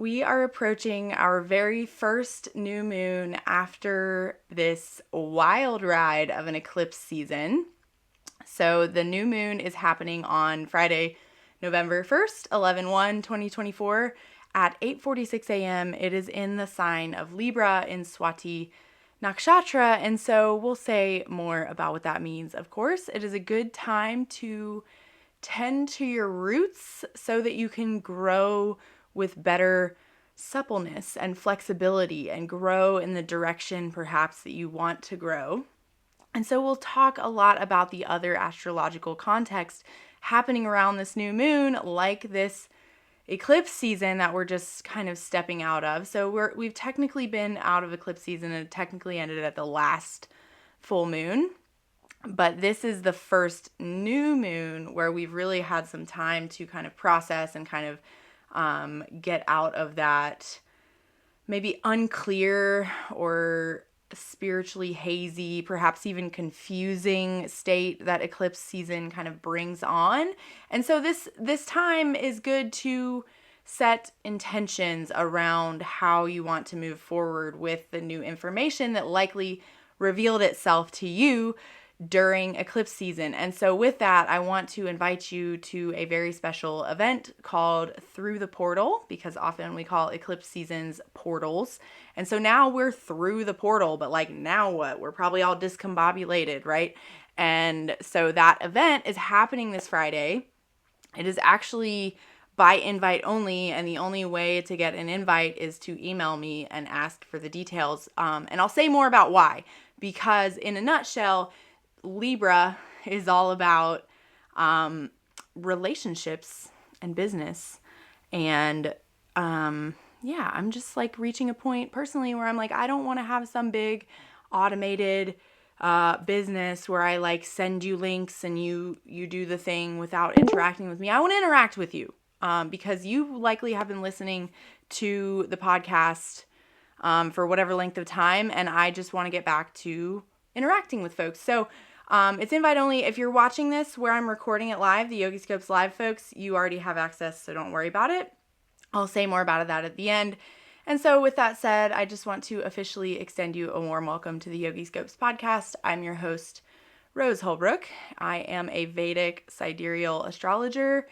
We are approaching our very first new moon after this wild ride of an eclipse season. So the new moon is happening on Friday, November 1st, 11/1/2024 at 8:46 a.m. It is in the sign of Libra in Swati Nakshatra, and so we'll say more about what that means. Of course, it is a good time to tend to your roots so that you can grow with better suppleness and flexibility and grow in the direction perhaps that you want to grow. And so we'll talk a lot about the other astrological context happening around this new moon, like this eclipse season that we're just kind of stepping out of. So we've technically been out of eclipse season and it technically ended at the last full moon. But this is the first new moon where we've really had some time to kind of process and kind of get out of that maybe unclear or spiritually hazy, perhaps even confusing state that eclipse season kind of brings on. And so this time is good to set intentions around how you want to move forward with the new information that likely revealed itself to you during eclipse season. And so with that, I want to invite you to a very special event called Through the Portal, because often we call eclipse seasons portals. And so now we're through the portal, but like now what? We're probably all discombobulated, right? And so that event is happening this Friday. It is actually by invite only, and the only way to get an invite is to email me and ask for the details. And I'll say more about why, because in a nutshell, Libra is all about relationships and business. And I'm just like reaching a point personally where I'm like, I don't want to have some big automated business where I like send you links and you do the thing without interacting with me. I want to interact with you because you likely have been listening to the podcast for whatever length of time, and I just want to get back to interacting with folks. So it's invite only. If you're watching this where I'm recording it live, the Yogi Scopes live folks, you already have access, so don't worry about it. I'll say more about that at the end. And so with that said, I just want to officially extend you a warm welcome to the Yogi Scopes podcast. I'm your host, Rose Holbrook. I am a Vedic sidereal astrologer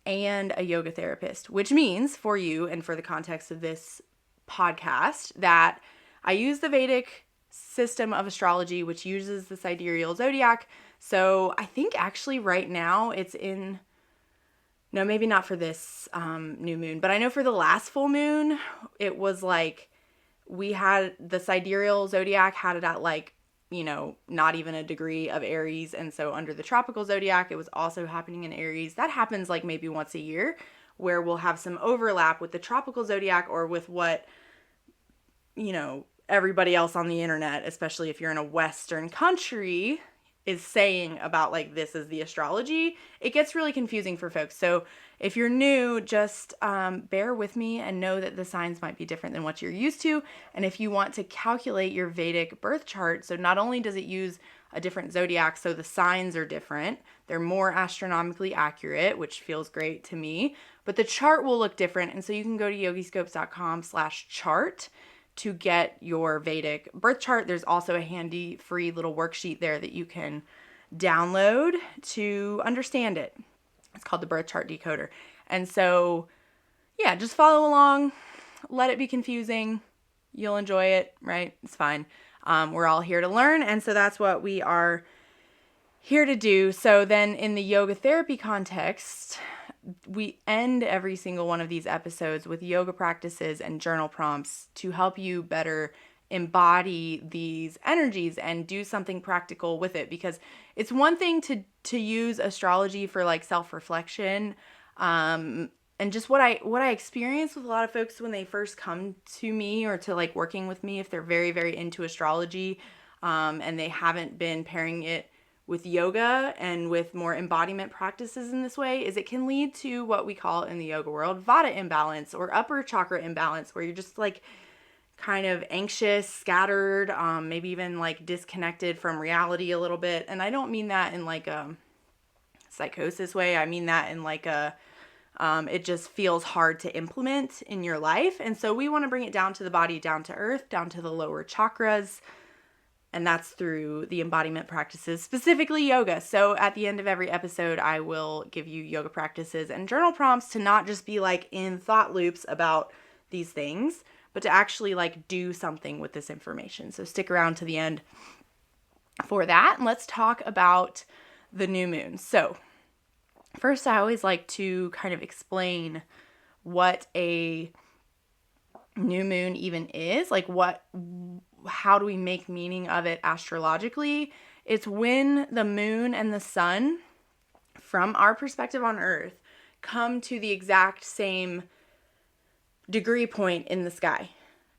and a yoga therapist, which means for you and for the context of this podcast that I use the Vedic system of astrology, which uses the sidereal zodiac. So I think actually right now it's in, no, maybe not for this new moon, but I know for the last full moon, it was like we had the sidereal zodiac had it at like, not even a degree of Aries. And so under the tropical zodiac, it was also happening in Aries. That happens like maybe once a year where we'll have some overlap with the tropical zodiac or with what, everybody else on the internet, especially if you're in a Western country, is saying about like this is the astrology. It gets really confusing for folks. So if you're new, just bear with me and know that the signs might be different than what you're used to. And if you want to calculate your Vedic birth chart, so not only does it use a different zodiac, so the signs are different, they're more astronomically accurate, which feels great to me, but the chart will look different. And so you can go to yogiscopes.com/chart to get your Vedic birth chart. There's also a handy free little worksheet there that you can download to understand it. It's called the Birth Chart Decoder. And so, yeah, just follow along. Let it be confusing. You'll enjoy it, right? It's fine. We're all here to learn. And so that's what we are here to do. So then in the yoga therapy context, we end every single one of these episodes with yoga practices and journal prompts to help you better embody these energies and do something practical with it. Because it's one thing to use astrology for like self-reflection, and just what I experience with a lot of folks when they first come to me or to like working with me, if they're very, very into astrology, and they haven't been pairing it with yoga and with more embodiment practices in this way, is it can lead to what we call in the yoga world Vata imbalance or upper chakra imbalance, where you're just like kind of anxious, scattered, maybe even like disconnected from reality a little bit. And I don't mean that in like a psychosis way. I mean that in like a It just feels hard to implement in your life. And so we want to bring it down to the body, down to earth, down to the lower chakras. And that's through the embodiment practices, specifically yoga. So at the end of every episode, I will give you yoga practices and journal prompts to not just be like in thought loops about these things, but to actually like do something with this information. So stick around to the end for that. And let's talk about the new moon. So first, I always like to kind of explain what a new moon even is. Like how do we make meaning of it astrologically? It's when the moon and the sun, from our perspective on Earth, come to the exact same degree point in the sky.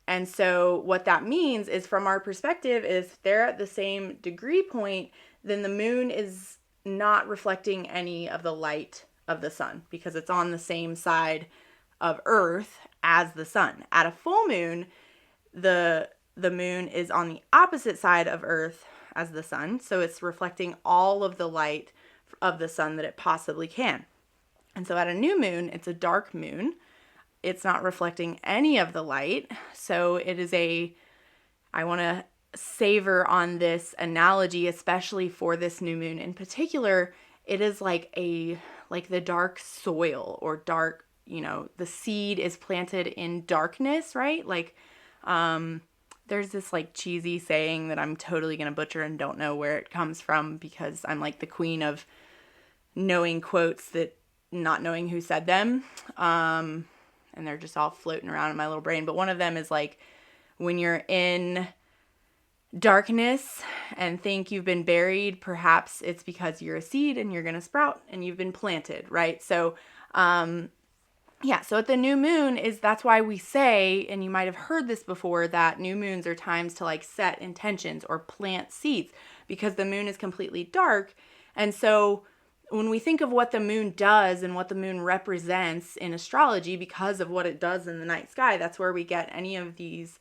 And so what that means is, from our perspective, is they're at the same degree point, then the moon is not reflecting any of the light of the sun because it's on the same side of Earth as the sun. At a full moon, the moon is on the opposite side of Earth as the sun, so it's reflecting all of the light of the sun that it possibly can. And so at a new moon, it's a dark moon. It's not reflecting any of the light. So it is I want to savor on this analogy, especially for this new moon in particular. It is like the dark soil, or dark, the seed is planted in darkness, right? Like, there's this like cheesy saying that I'm totally going to butcher and don't know where it comes from because I'm like the queen of knowing quotes that not knowing who said them. And they're just all floating around in my little brain. But one of them is like, when you're in darkness and think you've been buried, perhaps it's because you're a seed and you're going to sprout and you've been planted, right? So, so at the new moon that's why we say, and you might have heard this before, that new moons are times to like set intentions or plant seeds because the moon is completely dark. And so when we think of what the moon does and what the moon represents in astrology, because of what it does in the night sky, that's where we get any of these,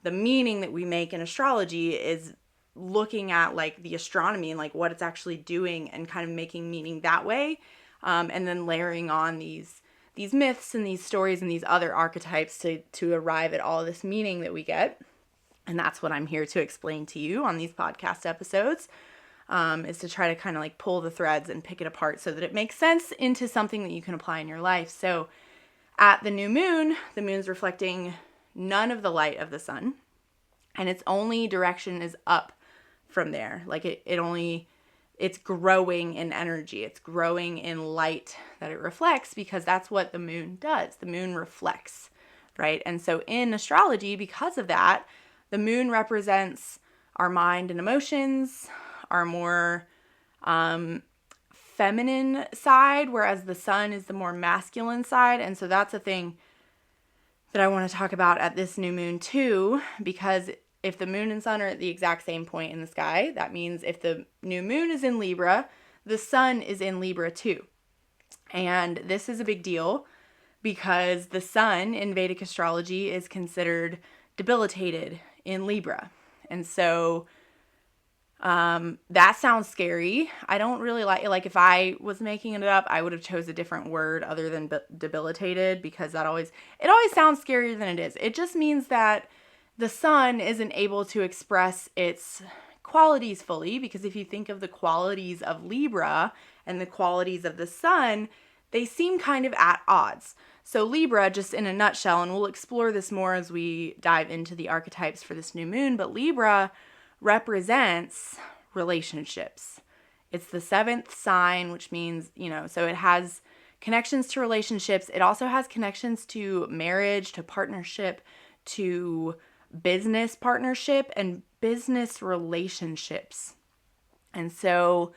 the meaning that we make in astrology is looking at like the astronomy and like what it's actually doing and kind of making meaning that way. And then layering on these myths and these stories and these other archetypes to arrive at all of this meaning that we get. And that's what I'm here to explain to you on these podcast episodes. Is to try to kind of like pull the threads and pick it apart so that it makes sense into something that you can apply in your life. So at the new moon, the moon's reflecting none of the light of the sun, and its only direction is up from there. Like it's growing in energy. It's growing in light that it reflects because that's what the moon does. The moon reflects, right? And so in astrology, because of that, the moon represents our mind and emotions, our more feminine side, whereas the sun is the more masculine side. And so that's a thing that I want to talk about at this new moon too, because if the moon and sun are at the exact same point in the sky, that means if the new moon is in Libra, the sun is in Libra too. And this is a big deal because the sun in Vedic astrology is considered debilitated in Libra. And so that sounds scary. I don't really like if I was making it up, I would have chose a different word other than debilitated, because it always sounds scarier than it is. It just means that the sun isn't able to express its qualities fully, because if you think of the qualities of Libra and the qualities of the sun, they seem kind of at odds. So Libra, just in a nutshell, and we'll explore this more as we dive into the archetypes for this new moon, but Libra represents relationships. It's the 7th sign, which means, so it has connections to relationships. It also has connections to marriage, to partnership, to business partnership, and business relationships. And so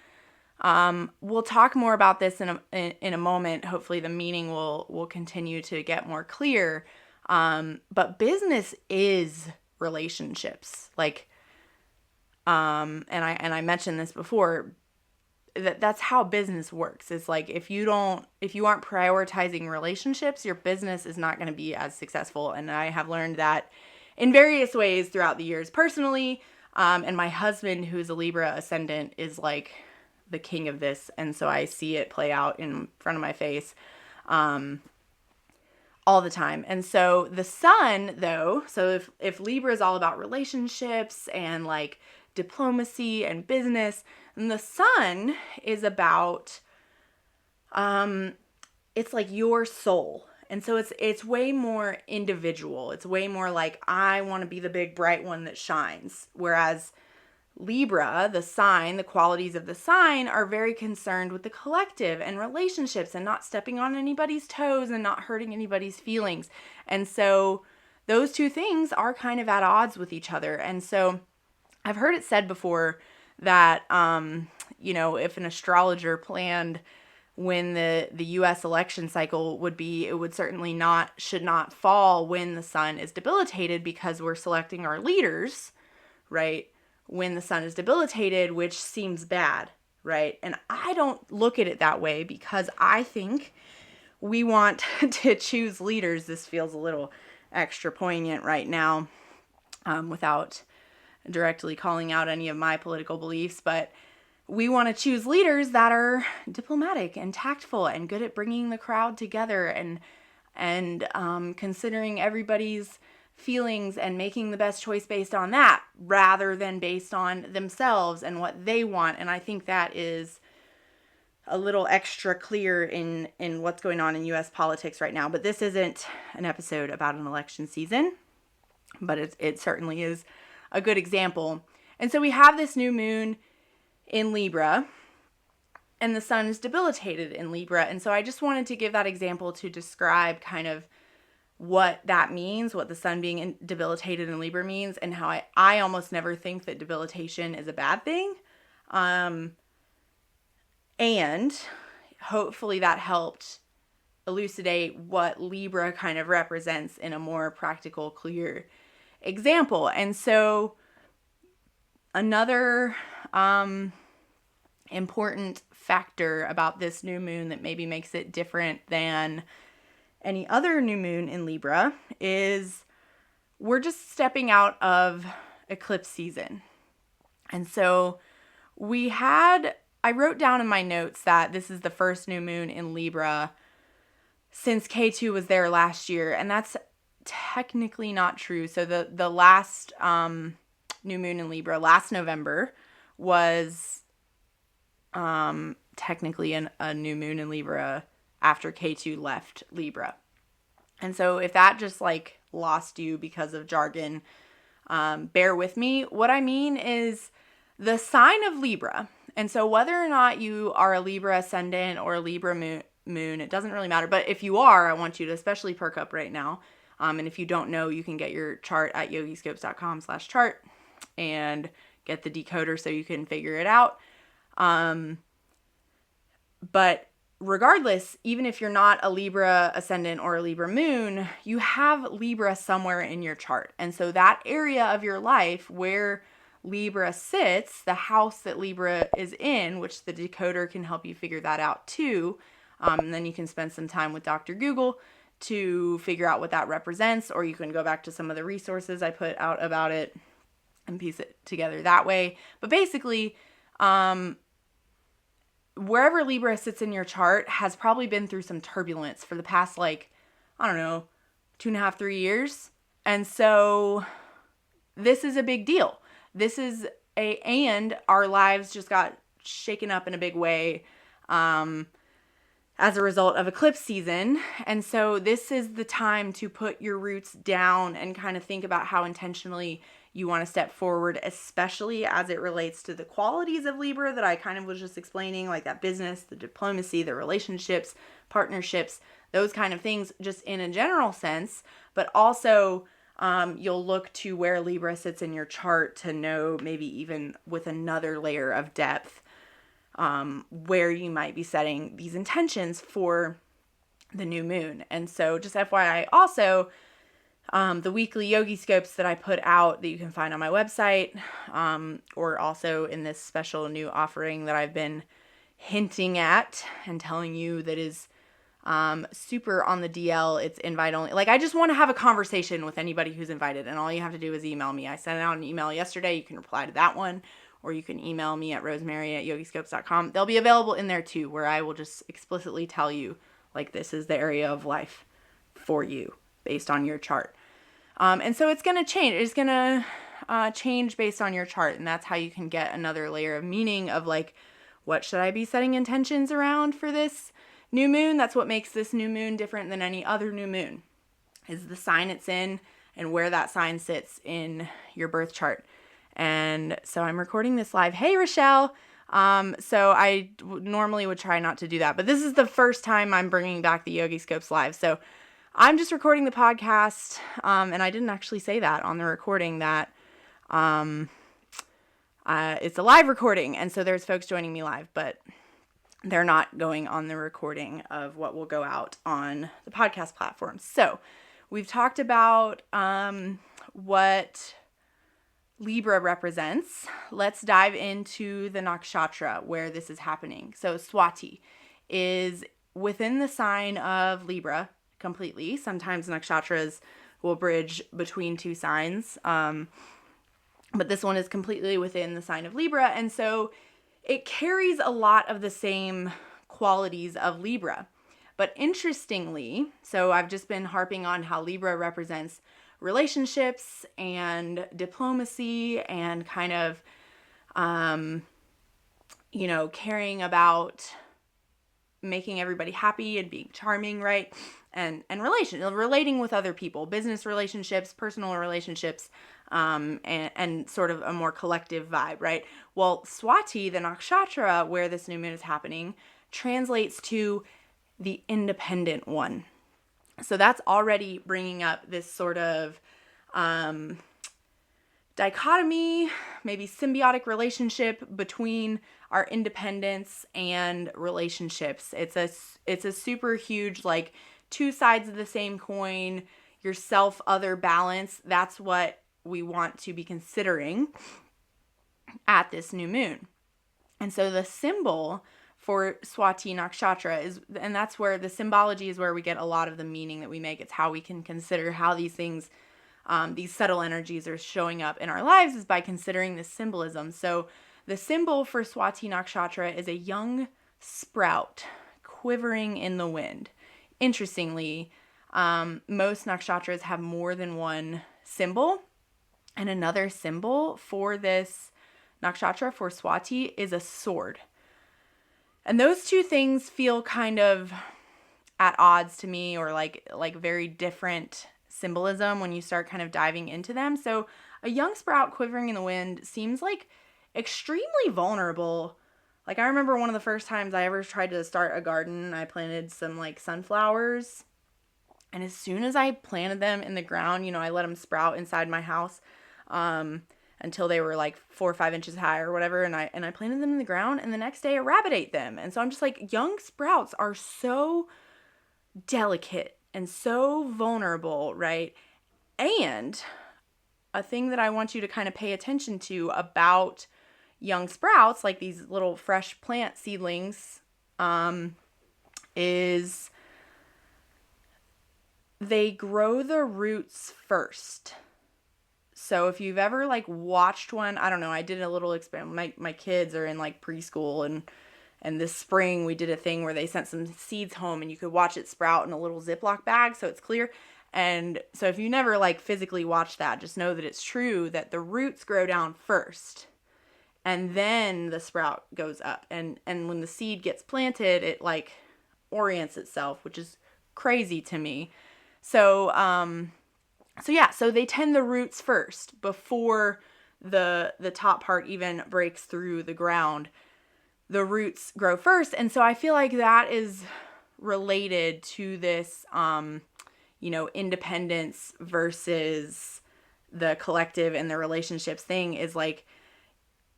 we'll talk more about this in a moment. Hopefully the meaning will continue to get more clear. But business is relationships. Like, and I mentioned this before, that's how business works. It's like, if you aren't prioritizing relationships, your business is not going to be as successful. And I have learned that in various ways throughout the years personally. And my husband, who's a Libra ascendant, is like the king of this. And so I see it play out in front of my face. all the time. And so the sun, though, so if Libra is all about relationships and like diplomacy and business, then the sun is about, it's like your soul. And so it's way more individual. It's way more like, I want to be the big bright one that shines. Whereas Libra, the sign, the qualities of the sign are very concerned with the collective and relationships and not stepping on anybody's toes and not hurting anybody's feelings. And so those two things are kind of at odds with each other. And so I've heard it said before that, if an astrologer planned when the US election cycle would be, it would certainly should not fall when the sun is debilitated, because we're selecting our leaders, right, when the sun is debilitated, which seems bad, right? And I don't look at it that way, because I think we want to choose leaders. This feels a little extra poignant right now, without directly calling out any of my political beliefs, but we want to choose leaders that are diplomatic and tactful and good at bringing the crowd together and considering everybody's feelings and making the best choice based on that, rather than based on themselves and what they want. And I think that is a little extra clear in what's going on in US politics right now. But this isn't an episode about an election season, but it certainly is a good example. And so we have this new moon in Libra, and the sun is debilitated in Libra. And so I just wanted to give that example to describe kind of what that means, what the sun being debilitated in Libra means, and how I almost never think that debilitation is a bad thing. And hopefully that helped elucidate what Libra kind of represents in a more practical, clear example. And so another important factor about this new moon that maybe makes it different than any other new moon in Libra is we're just stepping out of eclipse season. And so I wrote down in my notes that this is the first new moon in Libra since K2 was there last year, and that's technically not true. So the last new moon in Libra last November was technically a new moon in Libra after K2 left Libra. And so if that just like lost you because of jargon, bear with me. What I mean is the sign of Libra. And so whether or not you are a Libra ascendant or a Libra moon, it doesn't really matter. But if you are, I want you to especially perk up right now. And if you don't know, you can get your chart at yogiscopes.com/chart and get the decoder so you can figure it out. But regardless, even if you're not a Libra ascendant or a Libra moon, you have Libra somewhere in your chart. And so that area of your life where Libra sits, the house that Libra is in, which the decoder can help you figure that out too. And then you can spend some time with Dr. Google to figure out what that represents, or you can go back to some of the resources I put out about it and piece it together that way. But basically, wherever Libra sits in your chart has probably been through some turbulence for the past, 2.5, 3 years. And so this is a big deal. And our lives just got shaken up in a big way, as a result of eclipse season. And so this is the time to put your roots down and kind of think about how intentionally you want to step forward, especially as it relates to the qualities of Libra that I kind of was just explaining, like that business, the diplomacy, the relationships, partnerships, those kind of things, just in a general sense. But also, you'll look to where Libra sits in your chart to know, maybe even with another layer of depth, where you might be setting these intentions for the new moon. And so just FYI, also, the weekly Yogi Scopes that I put out that you can find on my website, or also in this special new offering that I've been hinting at and telling you that is super on the DL. It's invite only. Like, I just want to have a conversation with anybody who's invited, and all you have to do is email me. I sent out an email yesterday. You can reply to that one, or you can email me at rosemary@yogiscopes.com. They'll be available in there too, where I will just explicitly tell you, Like, this is the area of life for you based on your chart. And so it's going to change. It's going to change based on your chart. And that's how you can get another layer of meaning of like, what should I be setting intentions around for this new moon? That's what makes this new moon different than any other new moon, is the sign it's in and where that sign sits in your birth chart. And so I'm recording this live. Hey, Rochelle. So I normally would try not to do that, but this is the first time I'm bringing back the Yogi Scopes live. So I'm just recording the podcast. And I didn't actually say that on the recording that, it's a live recording. And so there's folks joining me live, but they're not going on the recording of what will go out on the podcast platform. So we've talked about, what Libra represents. Let's dive into the Nakshatra where this is happening. So Swati is within the sign of Libra completely. Sometimes nakshatras will bridge between two signs, but this one is completely within the sign of Libra, and so it carries a lot of the same qualities of Libra. But interestingly, so I've just been harping on how Libra represents relationships and diplomacy and kind of, caring about making everybody happy and being charming, right? And relating with other people, business relationships, personal relationships, and sort of a more collective vibe, right? Well, Swati, the nakshatra where this new moon is happening, translates to the independent one. So that's already bringing up this sort of dichotomy, maybe symbiotic relationship between our independence and relationships. It's a super huge, like, two sides of the same coin, your self-other balance. That's what we want to be considering at this new moon. And so the symbol for Swati Nakshatra is, and that's where the symbology is where we get a lot of the meaning that we make. It's how we can consider how these things, these subtle energies are showing up in our lives, is by considering this symbolism. So the symbol for Swati Nakshatra is a young sprout quivering in the wind. Interestingly, most nakshatras have more than one symbol, and another symbol for this nakshatra, for Swati, is a sword. And those two things feel kind of at odds to me, or like very different symbolism when you start kind of diving into them. So a young sprout quivering in the wind seems like extremely vulnerable. Like, I remember one of the first times I ever tried to start a garden, I planted some like sunflowers. And as soon as I planted them in the ground, I let them sprout inside my house until they were like 4 or 5 inches high or whatever. And I planted them in the ground, and the next day a rabbit ate them. And so I'm just like, young sprouts are so delicate and so vulnerable, right? And a thing that I want you to kind of pay attention to about young sprouts, like these little fresh plant seedlings, is they grow the roots first. So if you've ever like watched one, I don't know, I did a little experiment. My kids are in like preschool, and this spring we did a thing where they sent some seeds home, and you could watch it sprout in a little Ziploc bag so it's clear. And so if you never like physically watched that, just know that it's true that the roots grow down first, and then the sprout goes up. And when the seed gets planted, it like orients itself, which is crazy to me. So so they tend the roots first before the top part even breaks through the ground. The roots grow first. And so I feel like that is related to this, independence versus the collective and the relationships thing, is like,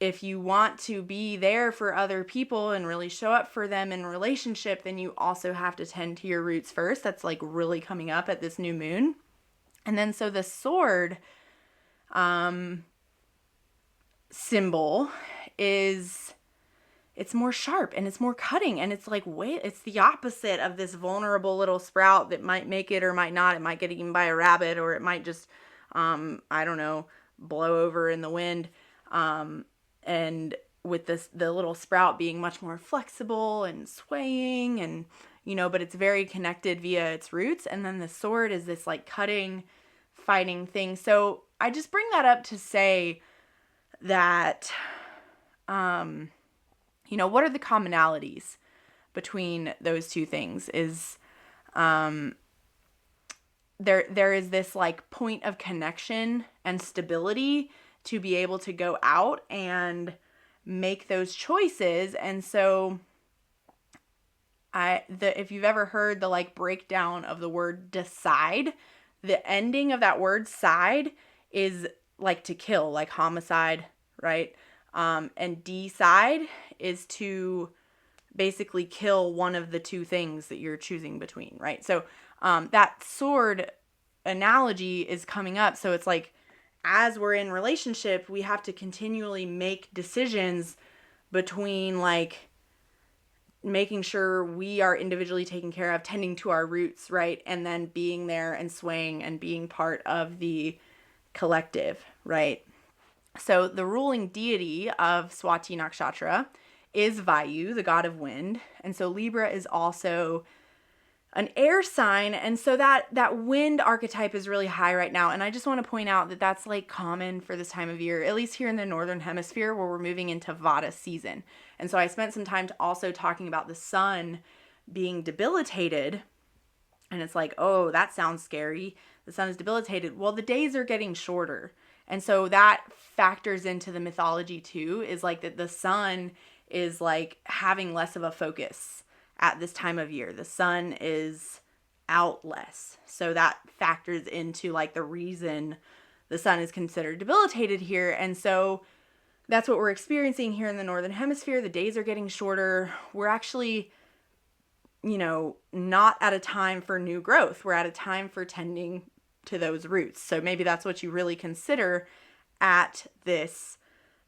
if you want to be there for other people and really show up for them in relationship, then you also have to tend to your roots first. That's like really coming up at this new moon. And then so the sword symbol is, it's more sharp and it's more cutting, and it's like, wait, it's the opposite of this vulnerable little sprout that might make it or might not. It might get eaten by a rabbit, or it might just, blow over in the wind. And with the little sprout being much more flexible and swaying and, but it's very connected via its roots. And then the sword is this like cutting, fighting thing. So I just bring that up to say that, what are the commonalities between those two things is, there is this like point of connection and stability to be able to go out and make those choices. And so if you've ever heard the like breakdown of the word decide, the ending of that word side is like to kill, like homicide, right? And decide is to basically kill one of the two things that you're choosing between, right? So that sword analogy is coming up. So it's like, as we're in relationship, we have to continually make decisions between like making sure we are individually taken care of, tending to our roots, right? And then being there and swaying and being part of the collective, right? So the ruling deity of Swati Nakshatra is Vayu, the god of wind. And so Libra is also an air sign. And so that wind archetype is really high right now. And I just want to point out that that's like common for this time of year, at least here in the Northern Hemisphere where we're moving into Vata season. And so I spent some time also talking about the sun being debilitated. And it's like, oh, that sounds scary. The sun is debilitated. Well, the days are getting shorter. And so that factors into the mythology too, is like that the sun is like having less of a focus at this time of year. The sun is out less. So that factors into like the reason the sun is considered debilitated here. And so that's what we're experiencing here in the Northern Hemisphere. The days are getting shorter. We're actually, not at a time for new growth. We're at a time for tending to those roots. So maybe that's what you really consider at this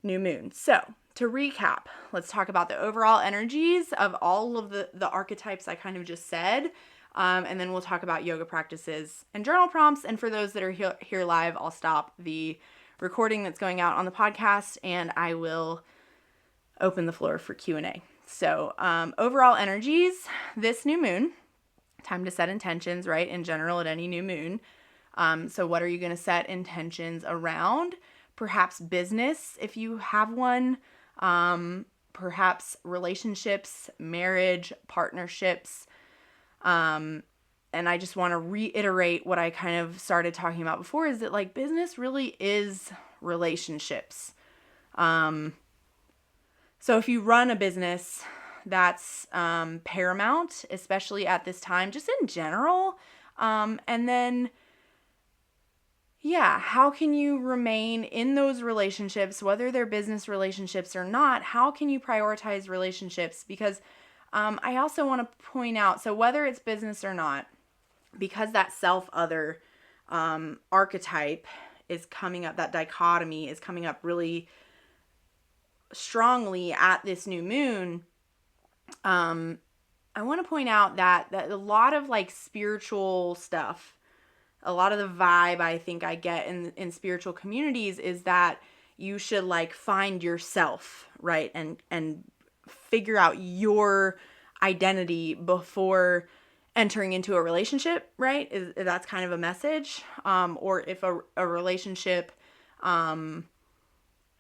new moon. So to recap, let's talk about the overall energies of all of the archetypes I kind of just said. And then we'll talk about yoga practices and journal prompts. And for those that are here live, I'll stop the recording that's going out on the podcast and I will open the floor for Q&A. So overall energies, this new moon, time to set intentions, right? In general, at any new moon. So what are you going to set intentions around? Perhaps business, if you have one. Perhaps relationships, marriage, partnerships. And I just want to reiterate what I kind of started talking about before, is that like business really is relationships. So if you run a business, that's paramount, especially at this time, just in general. And then, how can you remain in those relationships, whether they're business relationships or not? How can you prioritize relationships? Because I also want to point out, so whether it's business or not, because that self-other archetype is coming up, that dichotomy is coming up really strongly at this new moon, I want to point out that a lot of like spiritual stuff, a lot of the vibe I think I get in spiritual communities is that you should like find yourself, right? And figure out your identity before entering into a relationship, right? That's kind of a message. Or if a relationship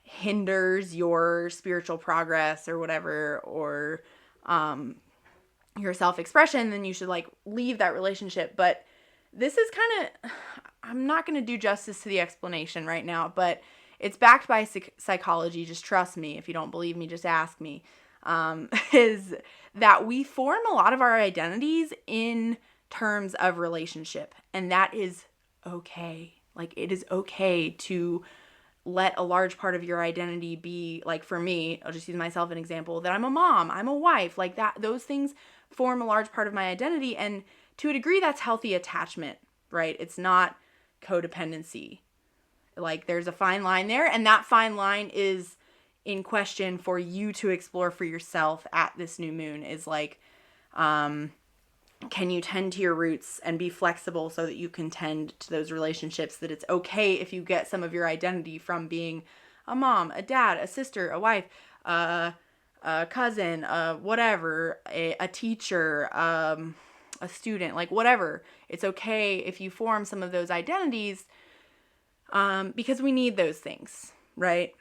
hinders your spiritual progress or whatever, or your self-expression, then you should like leave that relationship. But this is kind of, I'm not going to do justice to the explanation right now, but it's backed by psychology. Just trust me. If you don't believe me, just ask me. Is that we form a lot of our identities in terms of relationship. And that is okay. Like, it is okay to let a large part of your identity be, like, for me, I'll just use myself as an example, that I'm a mom, I'm a wife, like that. Those things form a large part of my identity. And to a degree, that's healthy attachment, right? It's not codependency. Like, there's a fine line there, and that fine line is in question for you to explore for yourself at this new moon. Is like, can you tend to your roots and be flexible so that you can tend to those relationships, that it's okay if you get some of your identity from being a mom, a dad, a sister, a wife, a a cousin, whatever, a teacher, a student, like whatever. It's okay if you form some of those identities, because we need those things, right?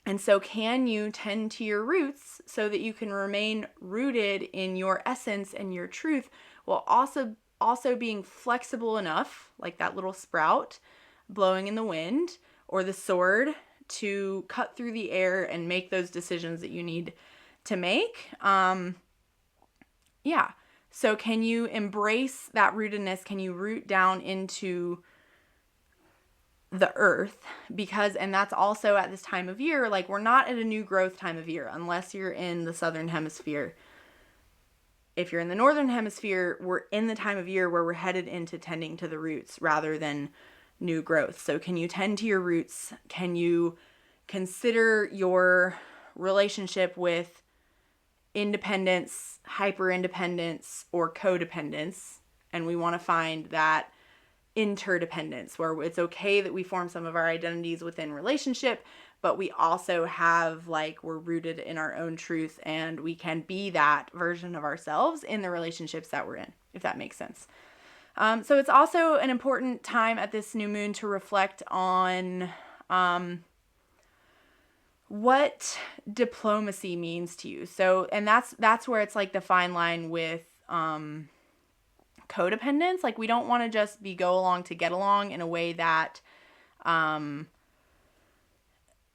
And so can you tend to your roots so that you can remain rooted in your essence and your truth, while also being flexible enough, like that little sprout blowing in the wind, or the sword, to cut through the air and make those decisions that you need to make. Yeah. So can you embrace that rootedness? Can you root down into the earth? Because, and that's also at this time of year, like we're not at a new growth time of year unless you're in the southern hemisphere. If you're in the northern hemisphere, we're in the time of year where we're headed into tending to the roots rather than new growth. So can you tend to your roots? Can you consider your relationship with independence, hyper independence, or codependence? And we want to find that interdependence, where it's okay that we form some of our identities within relationship, but we also have, like, we're rooted in our own truth and we can be that version of ourselves in the relationships that we're in, if that makes sense. So it's also an important time at this new moon to reflect on what diplomacy means to you. So, and that's where it's like the fine line with codependence. Like, we don't want to just go along to get along in a way that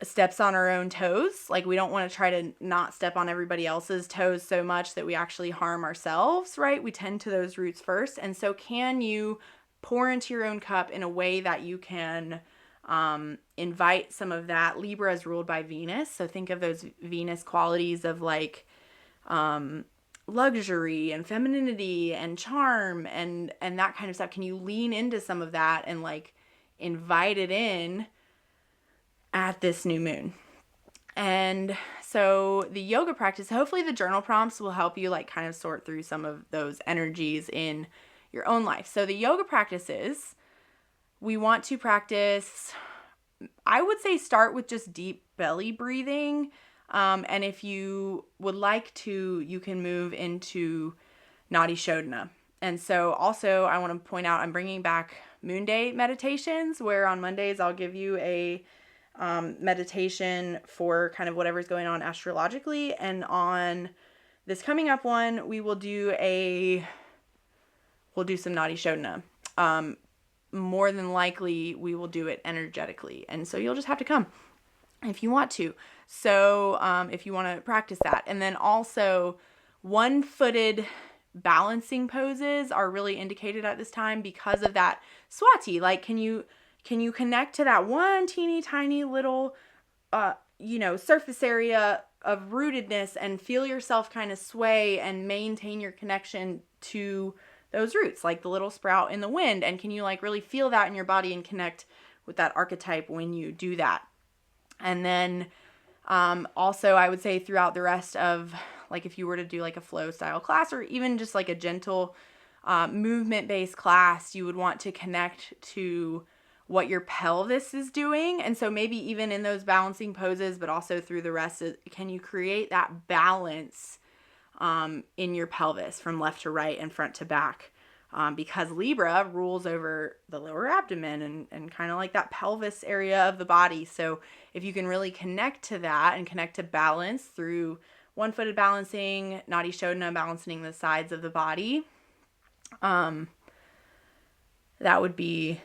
steps on our own toes. Like, we don't want to try to not step on everybody else's toes so much that we actually harm ourselves, right? We tend to those roots first. And so can you pour into your own cup in a way that you can invite some of that? Libra is ruled by Venus. So think of those Venus qualities of like luxury and femininity and charm and that kind of stuff. Can you lean into some of that and like invite it in at this new moon? And so the yoga practice, hopefully the journal prompts will help you like kind of sort through some of those energies in your own life. So the yoga practices, we want to practice, I would say start with just deep belly breathing. And if you would like to, you can move into Nadi Shodhana. And so also I want to point out, I'm bringing back Moon Day meditations, where on Mondays I'll give you a meditation for kind of whatever's going on astrologically. And on this coming up one, we'll do some Nadi Shodhana. More than likely we will do it energetically. And so you'll just have to come if you want to. So if you want to practice that. And then also one-footed balancing poses are really indicated at this time because of that Swati. Like, can you connect to that one teeny tiny little, surface area of rootedness and feel yourself kind of sway and maintain your connection to those roots, like the little sprout in the wind? And can you like really feel that in your body and connect with that archetype when you do that? And then also I would say throughout the rest of, like, if you were to do like a flow style class or even just like a gentle movement based class, you would want to connect to what your pelvis is doing. And so maybe even in those balancing poses, but also through the rest, can you create that balance in your pelvis from left to right and front to back? Because Libra rules over the lower abdomen and kind of like that pelvis area of the body. So if you can really connect to that and connect to balance through one-footed balancing, Nadi Shodhana, balancing the sides of the body, that would be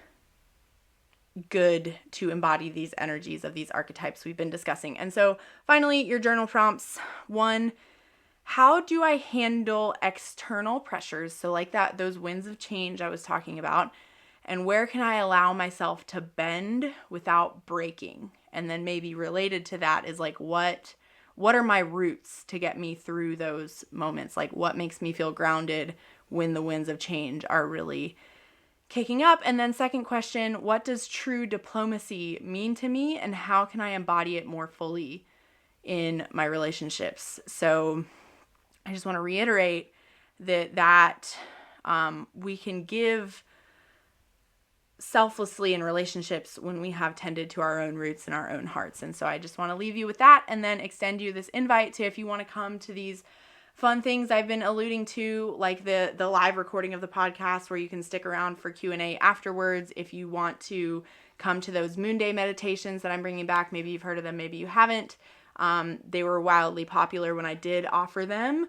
good to embody these energies of these archetypes we've been discussing. And so finally, your journal prompts. 1, how do I handle external pressures? So like those winds of change I was talking about. And where can I allow myself to bend without breaking? And then maybe related to that is like, what are my roots to get me through those moments? Like, what makes me feel grounded when the winds of change are really kicking up? And then second question, what does true diplomacy mean to me? And how can I embody it more fully in my relationships? So I just want to reiterate that we can give selflessly in relationships when we have tended to our own roots and our own hearts. And so I just want to leave you with that, and then extend you this invite to, if you want to come to these fun things I've been alluding to, like the live recording of the podcast where you can stick around for Q&A afterwards. If you want to come to those Moon Day meditations that I'm bringing back, maybe you've heard of them, maybe you haven't. They were wildly popular when I did offer them.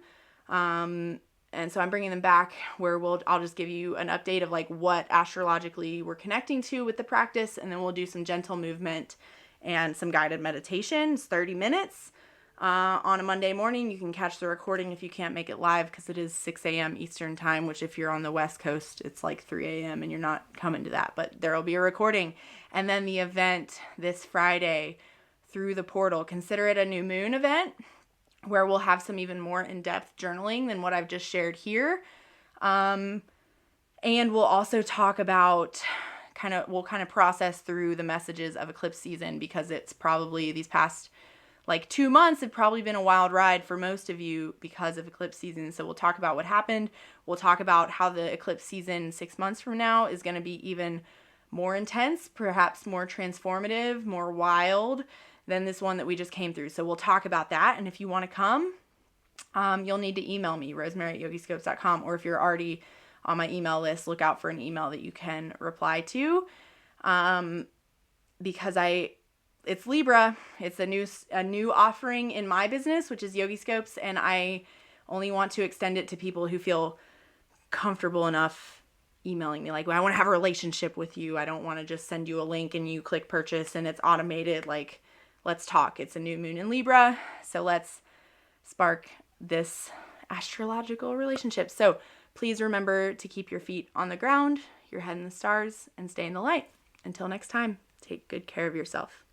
And so I'm bringing them back where I'll just give you an update of like what astrologically we're connecting to with the practice. And then we'll do some gentle movement and some guided meditations, 30 minutes on a Monday morning. You can catch the recording if you can't make it live, because it is 6 a.m. Eastern time, which if you're on the West Coast, it's like 3 a.m. and you're not coming to that, but there'll be a recording. And then the event this Friday through the portal, consider it a new moon event, where we'll have some even more in-depth journaling than what I've just shared here. And we'll also talk about we'll process through the messages of eclipse season, because it's probably these past like 2 months have probably been a wild ride for most of you because of eclipse season. So we'll talk about what happened. We'll talk about how the eclipse season 6 months from now is going to be even more intense, perhaps more transformative, more wild than this one that we just came through. So we'll talk about that. And if you want to come, you'll need to email me, rosemary@yogiscopes.com, or if you're already on my email list, look out for an email that you can reply to. Because it's Libra. It's a new offering in my business, which is Yogiscopes, and I only want to extend it to people who feel comfortable enough emailing me. Like, well, I want to have a relationship with you. I don't want to just send you a link and you click purchase and it's automated. Like, let's talk. It's a new moon in Libra, so let's spark this astrological relationship. So please remember to keep your feet on the ground, your head in the stars, and stay in the light. Until next time, take good care of yourself.